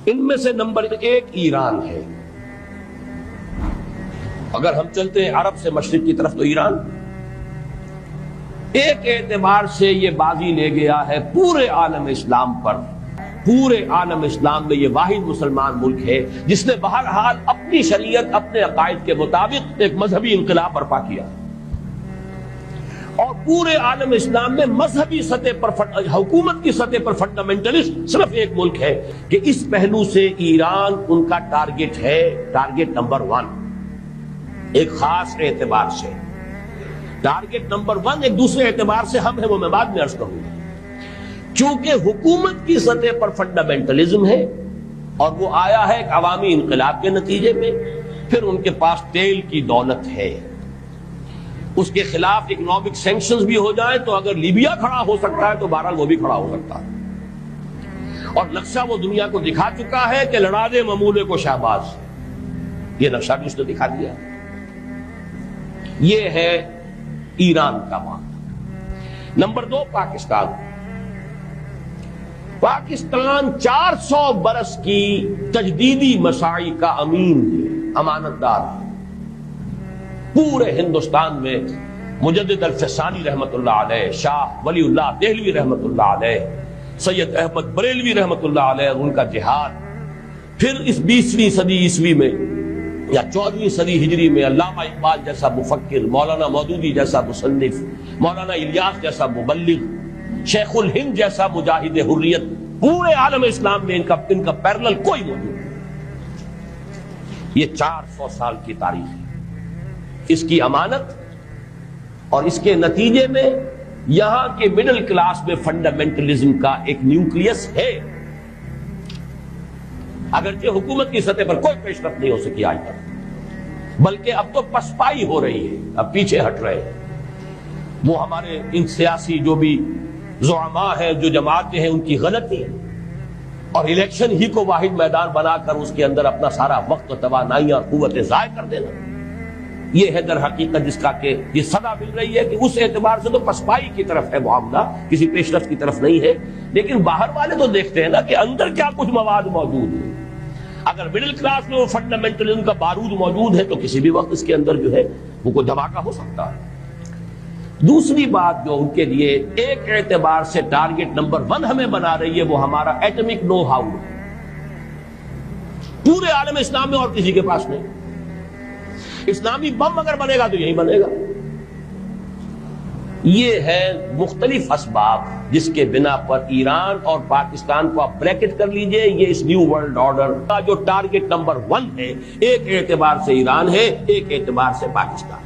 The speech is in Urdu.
ان میں سے نمبر 1 ایران ہے. اگر ہم چلتے ہیں عرب سے مشرق کی طرف تو ایران ایک اعتبار سے یہ بازی لے گیا ہے پورے عالم اسلام پر. پورے عالم اسلام میں یہ واحد مسلمان ملک ہے جس نے بہرحال اپنی شریعت اپنے عقائد کے مطابق ایک مذہبی انقلاب برپا کیا. اور پورے عالم اسلام میں مذہبی سطح پر حکومت کی سطح پر فنڈامنٹلسٹ صرف ایک ملک ہے کہ اس پہلو سے ایران ان کا ٹارگٹ ہے، ٹارگٹ نمبر 1 ایک خاص اعتبار سے. ٹارگٹ نمبر 1 ایک دوسرے اعتبار سے ہم ہیں، وہ میں بعد میں عرض کروں گا. چونکہ حکومت کی سطح پر فنڈامنٹلزم ہے اور وہ آیا ہے ایک عوامی انقلاب کے نتیجے میں، پھر ان کے پاس تیل کی دولت ہے، اس کے خلاف اکنامک سینکشنز بھی ہو جائیں تو اگر لیبیا کھڑا ہو سکتا ہے تو بہرحال وہ بھی کھڑا ہو سکتا ہے. اور نقشہ وہ دنیا کو دکھا چکا ہے کہ لڑا دے ممولے کو شہباز، یہ نقشہ بھی اس نے دکھا دیا. یہ ہے ایران کا معاملہ. نمبر 2 پاکستان. پاکستان 400 برس کی تجدیدی مساعی کا امین ہے، امانت دار. پورے ہندوستان میں مجدد الفسانی رحمت اللہ علیہ، شاہ ولی اللہ دہلوی رحمت اللہ علیہ، سید احمد بریلوی رحمت اللہ علیہ، ان کا جہاد. پھر اس 20ویں صدی عیسوی میں یا 14ویں صدی ہجری میں علامہ اقبال جیسا مفکر، مولانا مودودی جیسا مصنف، مولانا الیاس جیسا مبلغ، شیخ الہند جیسا مجاہد حریت، پورے عالم اسلام میں ان کا پیرلل کوئی موجود نہیں. یہ 400 سال کی تاریخ ہے. اس کی امانت اور اس کے نتیجے میں یہاں کے مڈل کلاس میں فنڈامنٹلزم کا ایک نیوکلیس ہے. اگرچہ حکومت کی سطح پر کوئی پیش رفت نہیں ہو سکی آج تک، بلکہ اب تو پسپائی ہو رہی ہے، اب پیچھے ہٹ رہے ہیں. وہ ہمارے ان سیاسی جو بھی زعماء ہیں، جو جماعتیں ہیں، ان کی غلطی ہے اور الیکشن ہی کو واحد میدان بنا کر اس کے اندر اپنا سارا وقت و توانائیاں اور قوتیں ضائع کر دینا. یہ ہے در حقیقت جس کا کہ یہ صدا مل رہی ہے کہ اس اعتبار سے تو پسپائی کی طرف ہے معاملہ، کسی پیش رفت کی طرف نہیں ہے. لیکن باہر والے تو دیکھتے ہیں نا کہ اندر کیا کچھ مواد موجود ہے. اگر مڈل کلاس میں وہ فنڈامنٹلزم کا بارود موجود ہے تو کسی بھی وقت اس کے اندر جو ہے وہ کوئی دھماکہ ہو سکتا ہے. دوسری بات جو ان کے لیے ایک اعتبار سے ٹارگٹ نمبر 1 ہمیں بنا رہی ہے وہ ہمارا ایٹمک نو ہاؤ. پورے عالم اسلام میں اور کسی کے پاس نہیں. اسلامی بم اگر بنے گا تو یہی بنے گا. یہ ہے مختلف اسباب جس کے بنا پر ایران اور پاکستان کو آپ بریکٹ کر لیجئے. یہ اس نیو ورلڈ آرڈر کا جو ٹارگٹ نمبر 1 ہے، ایک اعتبار سے ایران ہے، ایک اعتبار سے پاکستان.